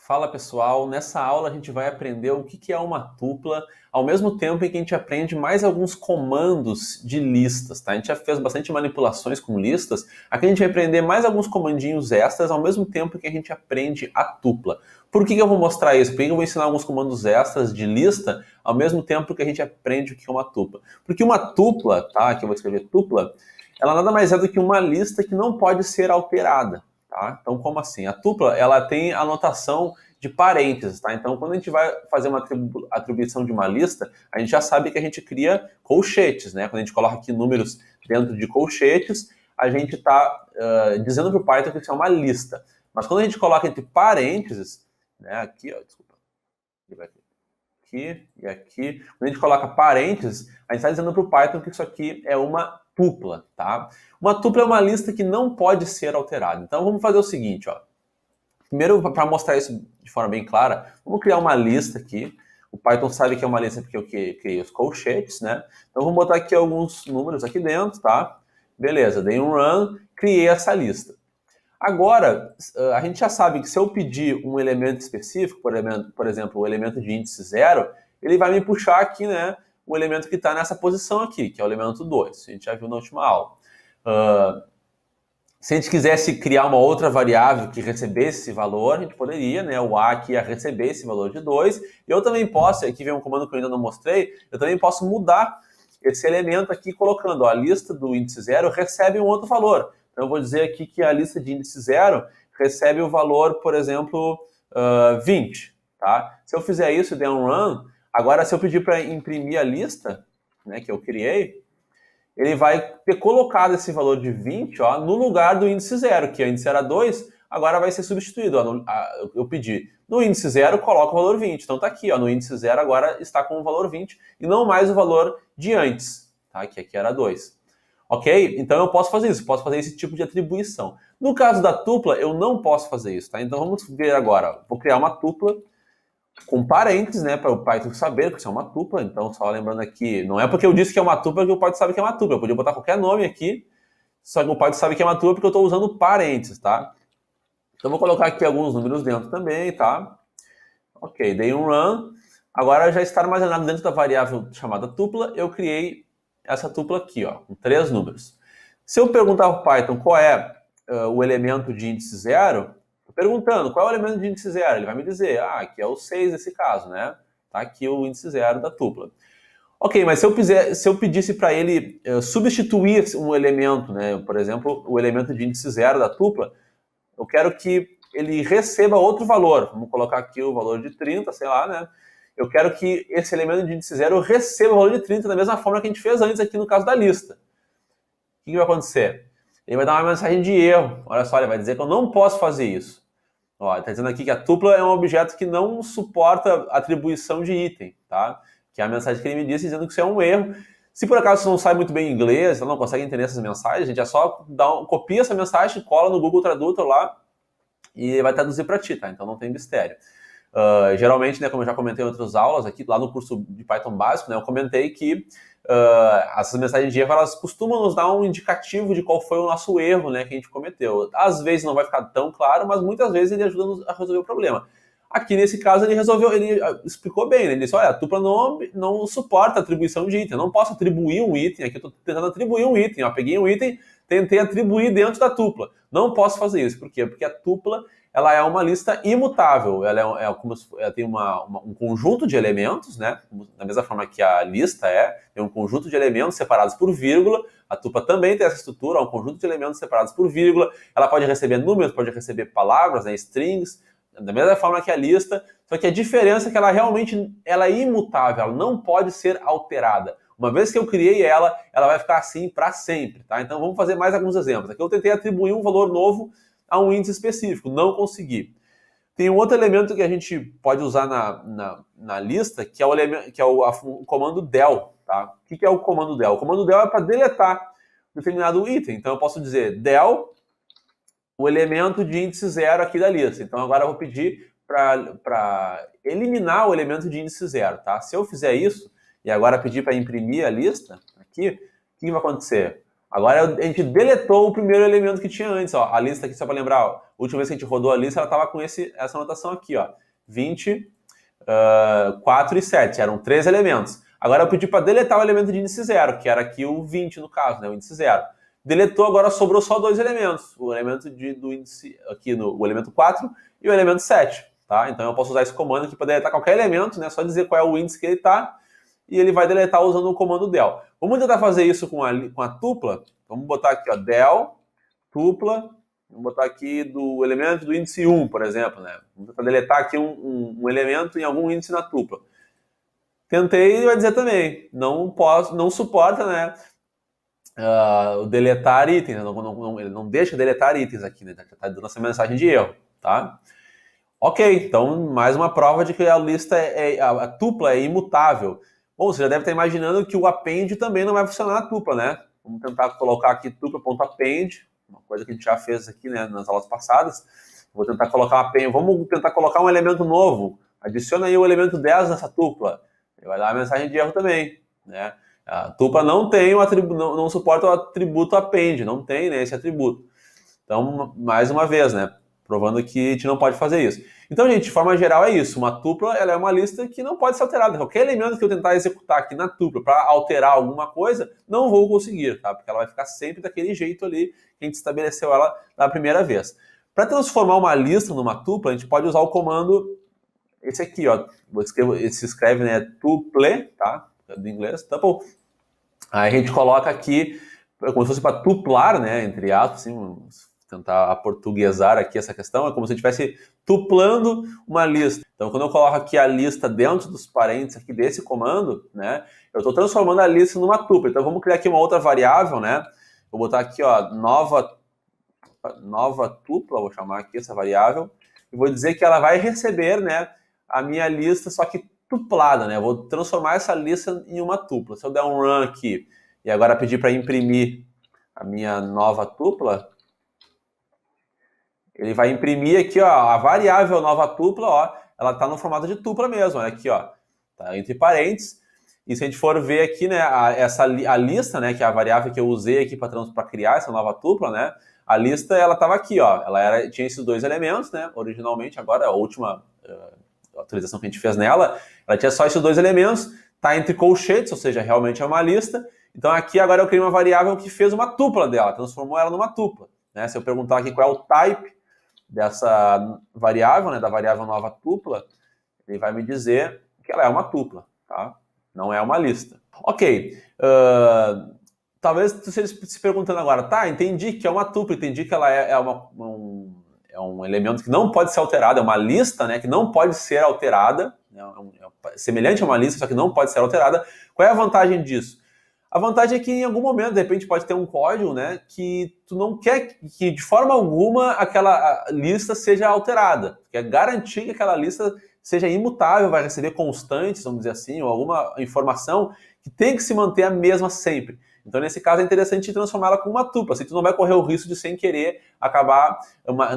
Fala pessoal, nessa aula a gente vai aprender o que é uma tupla, ao mesmo tempo em que a gente aprende mais alguns comandos de listas, tá? A gente já fez bastante manipulações com listas, aqui a gente vai aprender mais alguns comandinhos extras, ao mesmo tempo que a gente aprende a tupla. Por que eu vou mostrar isso? Por que eu vou ensinar alguns comandos extras de lista, ao mesmo tempo que a gente aprende o que é uma tupla? Porque uma tupla, tá? Aqui eu vou escrever tupla, ela nada mais é do que uma lista que não pode ser alterada. Tá? Então, como assim? A tupla ela tem a notação de parênteses, tá? Então, quando a gente vai fazer uma atribuição de uma lista, a gente já sabe que a gente cria colchetes, né? Quando a gente coloca aqui números dentro de colchetes, a gente está dizendo para o Python que isso é uma lista. Mas quando a gente coloca entre parênteses, né? Aqui, ó, desculpa. Aqui e aqui. Quando a gente coloca parênteses, a gente está dizendo para o Python que isso aqui é uma tupla, tá? Uma tupla é uma lista que não pode ser alterada. Então vamos fazer o seguinte, ó. Primeiro, para mostrar isso de forma bem clara, vamos criar uma lista aqui. O Python sabe que é uma lista porque eu criei os colchetes, né? Então vamos botar aqui alguns números aqui dentro, tá? Beleza, dei um run, criei essa lista. Agora, a gente já sabe que se eu pedir um elemento específico, por exemplo, o elemento de índice 0, ele vai me puxar aqui, né, o elemento que está nessa posição aqui, que é o elemento 2. A gente já viu na última aula. Se a gente quisesse criar uma outra variável que recebesse esse valor, a gente poderia, né, o A aqui ia receber esse valor de 2. E eu também posso, aqui vem um comando que eu ainda não mostrei, eu também posso mudar esse elemento aqui colocando, ó, a lista do índice 0 recebe um outro valor. Então, eu vou dizer aqui que a lista de índice 0 recebe o valor, por exemplo, 20. Tá? Se eu fizer isso e der um run, agora se eu pedir para imprimir a lista, né, que eu criei, ele vai ter colocado esse valor de 20, ó, no lugar do índice 0, que o índice era 2, agora vai ser substituído. Ó, eu pedi no índice 0, coloca o valor 20. Então tá aqui, ó, no índice 0 agora está com o valor 20 e não mais o valor de antes, tá? Que aqui era 2. Ok? Então eu posso fazer isso, posso fazer esse tipo de atribuição. No caso da tupla, eu não posso fazer isso, tá? Então vamos ver agora. Vou criar uma tupla com parênteses, né, para o Python saber que isso é uma tupla. Então, só lembrando aqui, não é porque eu disse que é uma tupla que o Python sabe que é uma tupla. Eu podia botar qualquer nome aqui, só que o Python sabe que é uma tupla porque eu estou usando parênteses, tá? Então, vou colocar aqui alguns números dentro também, tá? Ok, dei um run. Agora já está armazenado dentro da variável chamada tupla. Eu criei essa tupla aqui, ó, com 3 números. Se eu perguntar ao Python qual é o elemento de índice 0, perguntando qual é o elemento de índice 0, ele vai me dizer, aqui é o 6 nesse caso, né? Tá aqui o índice 0 da tupla. Ok, mas se eu pedisse para ele substituir um elemento, né? Por exemplo, o elemento de índice 0 da tupla, eu quero que ele receba outro valor. Vamos colocar aqui o valor de 30, sei lá, né? Eu quero que esse elemento de índice 0 receba o valor de 30 da mesma forma que a gente fez antes aqui no caso da lista. O que vai acontecer? Ele vai dar uma mensagem de erro. Olha só, ele vai dizer que eu não posso fazer isso. Está dizendo aqui que a tupla é um objeto que não suporta atribuição de item, tá? Que é a mensagem que ele me disse dizendo que isso é um erro. Se por acaso você não sabe muito bem inglês, não consegue entender essas mensagens, a gente é só copia essa mensagem, cola no Google Tradutor lá e vai traduzir para ti, tá? Então não tem mistério. Geralmente, né, como eu já comentei em outras aulas aqui, lá no curso de Python básico, né, eu comentei que essas mensagens de erro, elas costumam nos dar um indicativo de qual foi o nosso erro, né, que a gente cometeu. Às vezes não vai ficar tão claro, mas muitas vezes ele ajuda a resolver o problema. Aqui nesse caso ele explicou bem, né? Ele disse, olha, a tupla não suporta atribuição de item, eu não posso atribuir um item, aqui eu estou tentando atribuir um item, ó, peguei um item, tentei atribuir dentro da tupla. Não posso fazer isso, por quê? Porque a tupla ela é uma lista imutável, ela tem um conjunto de elementos, né? Da mesma forma que a lista tem um conjunto de elementos separados por vírgula, a tupla também tem essa estrutura, um conjunto de elementos separados por vírgula, ela pode receber números, pode receber palavras, né, strings, da mesma forma que a lista, só que a diferença é que ela realmente é imutável, ela não pode ser alterada. Uma vez que eu criei ela vai ficar assim para sempre, tá? Então vamos fazer mais alguns exemplos. Aqui eu tentei atribuir um valor novo a um índice específico, não consegui. Tem um outro elemento que a gente pode usar na lista, que é o comando del. Tá? O que é o comando del? O comando del é para deletar um determinado item. Então eu posso dizer del, o elemento de índice 0 aqui da lista. Então agora eu vou pedir para eliminar o elemento de índice 0. Tá? Se eu fizer isso, e agora pedir para imprimir a lista, aqui, o que vai acontecer? Agora a gente deletou o primeiro elemento que tinha antes. Ó. A lista aqui, só para lembrar, ó, última vez que a gente rodou a lista, ela estava com essa anotação aqui, ó, 20, 4 e 7, eram 3 elementos. Agora eu pedi para deletar o elemento de índice 0, que era aqui o 20 no caso, né, o índice 0. Deletou, agora sobrou só 2 elementos, o elemento do índice, aqui o elemento 4 e o elemento 7, tá? Então eu posso usar esse comando aqui para deletar qualquer elemento, né, só dizer qual é o índice que ele está, e ele vai deletar usando o comando del. Vamos tentar fazer isso com a tupla. Vamos botar aqui, ó, del, tupla, vamos botar aqui do elemento do índice 1, por exemplo, né? Vamos tentar deletar aqui um elemento em algum índice na tupla. Tentei e vai dizer também, não suporta, né, deletar itens, ele não deixa deletar itens aqui, né, tá dando essa mensagem de erro, tá? Ok, então mais uma prova de que a lista, a tupla é imutável. Bom, você já deve estar imaginando que o append também não vai funcionar na tupla, né? Vamos tentar colocar aqui tupla.append, uma coisa que a gente já fez aqui, né, nas aulas passadas. Vou tentar colocar append, vamos tentar colocar um elemento novo, adiciona aí o elemento 10 nessa tupla. Ele vai dar uma mensagem de erro também, né? A tupla não tem não suporta o atributo append, não tem, né, esse atributo. Então, mais uma vez, né, provando que a gente não pode fazer isso. Então, gente, de forma geral é isso. Uma tupla, ela é uma lista que não pode ser alterada. Qualquer elemento que eu tentar executar aqui na tupla para alterar alguma coisa, não vou conseguir, tá? Porque ela vai ficar sempre daquele jeito ali que a gente estabeleceu ela na primeira vez. Para transformar uma lista numa tupla, a gente pode usar o comando esse aqui, ó. Se escreve, né, tuple, tá? Do inglês, tuple. Aí a gente coloca aqui, como se fosse para tuplar, né, entre aspas, assim, tentar aportuguesar aqui essa questão, é como se eu estivesse tuplando uma lista. Então, quando eu coloco aqui a lista dentro dos parênteses aqui desse comando, né, eu estou transformando a lista numa tupla. Então, vamos criar aqui uma outra variável, né? Vou botar aqui, ó, nova tupla, vou chamar aqui essa variável, e vou dizer que ela vai receber, né, a minha lista, só que tuplada, né? Eu vou transformar essa lista em uma tupla. Se eu der um run aqui e agora pedir para imprimir a minha nova tupla, ele vai imprimir aqui, ó, a variável nova tupla, ó, ela está no formato de tupla mesmo, olha aqui, ó, tá entre parênteses. E se a gente for ver aqui, né, a lista, né, que é a variável que eu usei aqui para criar essa nova tupla, né, a lista, ela estava aqui, ó, tinha esses 2 elementos, né, originalmente, agora a última atualização que a gente fez nela, ela tinha só esses 2 elementos, tá entre colchetes, ou seja, realmente é uma lista. Então aqui agora eu criei uma variável que fez uma tupla dela, transformou ela numa tupla, né? Se eu perguntar aqui qual é o type dessa variável, né, da variável nova tupla, ele vai me dizer que ela é uma tupla, tá? Não é uma lista. Ok, talvez você esteja se perguntando agora, tá, entendi que é uma tupla, entendi que ela é um elemento que não pode ser alterado, é uma lista, né, que não pode ser alterada, né, semelhante a uma lista, só que não pode ser alterada. Qual é a vantagem disso? A vantagem é que em algum momento, de repente, pode ter um código, né, que tu não quer que de forma alguma aquela lista seja alterada. Quer garantir que aquela lista seja imutável, vai receber constantes, vamos dizer assim, ou alguma informação que tem que se manter a mesma sempre. Então, nesse caso, é interessante transformá-la com uma tupla, assim tu não vai correr o risco de, sem querer, acabar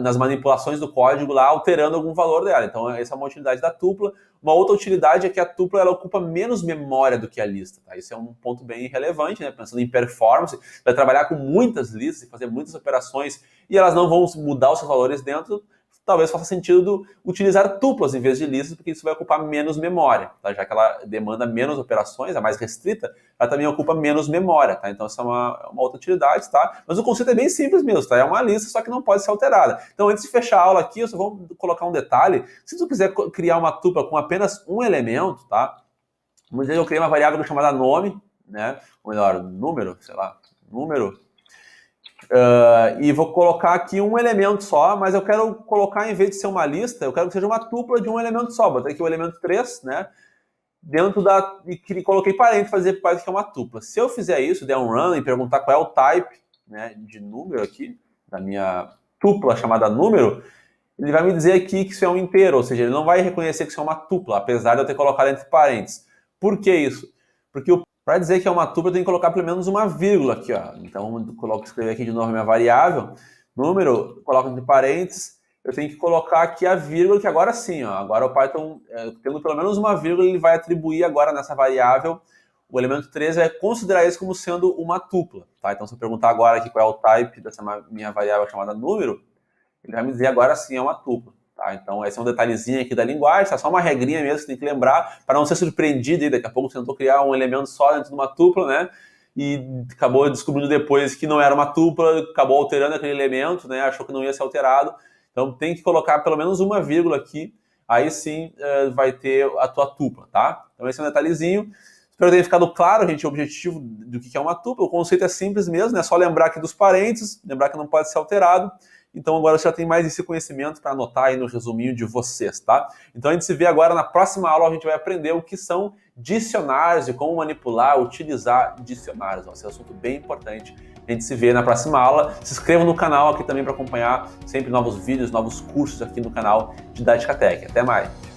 nas manipulações do código lá, alterando algum valor dela. Então, essa é uma utilidade da tupla. Uma outra utilidade é que a tupla ela ocupa menos memória do que a lista. Tá? Isso é um ponto bem relevante, né? Pensando em performance, vai trabalhar com muitas listas e fazer muitas operações e elas não vão mudar os seus valores dentro. Talvez faça sentido utilizar tuplas em vez de listas, porque isso vai ocupar menos memória, tá? Já que ela demanda menos operações, é mais restrita, ela também ocupa menos memória, tá? Então essa é uma outra utilidade, tá? Mas o conceito é bem simples mesmo, tá? É uma lista, só que não pode ser alterada. Então antes de fechar a aula aqui, eu só vou colocar um detalhe. Se tu quiser criar uma tupla com apenas um elemento, tá? Vamos dizer que eu criei uma variável chamada nome, né? Ou melhor, número, sei lá, número. E vou colocar aqui um elemento só, mas eu quero colocar, em vez de ser uma lista, eu quero que seja uma tupla de um elemento só. Botei aqui o elemento 3, né? Dentro e coloquei parênteses para dizer que é uma tupla. Se eu fizer isso, der um run e perguntar qual é o type, né, de número aqui, da minha tupla chamada número, ele vai me dizer aqui que isso é um inteiro, ou seja, ele não vai reconhecer que isso é uma tupla, apesar de eu ter colocado entre parênteses. Por que isso? Porque para dizer que é uma tupla, eu tenho que colocar pelo menos uma vírgula aqui, ó. Então, escrever aqui de novo a minha variável, número, coloco entre parênteses, eu tenho que colocar aqui a vírgula, que agora sim, ó, agora o Python, tendo pelo menos uma vírgula, ele vai atribuir agora nessa variável, o elemento 3 vai considerar isso como sendo uma tupla, tá? Então, se eu perguntar agora aqui qual é o type dessa minha variável chamada número, ele vai me dizer agora sim é uma tupla. Tá? Então, esse é um detalhezinho aqui da linguagem, tá? Só uma regrinha mesmo que você tem que lembrar, para não ser surpreendido e daqui a pouco você tentou criar um elemento só dentro de uma tupla, né? E acabou descobrindo depois que não era uma tupla, acabou alterando aquele elemento, né? Achou que não ia ser alterado. Então, tem que colocar pelo menos uma vírgula aqui, aí sim vai ter a tua tupla, tá? Então, esse é um detalhezinho. Espero que tenha ficado claro, gente, o objetivo do que é uma tupla. O conceito é simples mesmo, é só lembrar aqui dos parênteses, lembrar que não pode ser alterado. Então agora você já tem mais esse conhecimento para anotar aí no resuminho de vocês, tá? Então a gente se vê agora na próxima aula, a gente vai aprender o que são dicionários e como manipular, utilizar dicionários. Esse é um assunto bem importante. A gente se vê na próxima aula. Se inscreva no canal aqui também para acompanhar sempre novos vídeos, novos cursos aqui no canal Didática Tech. Até mais!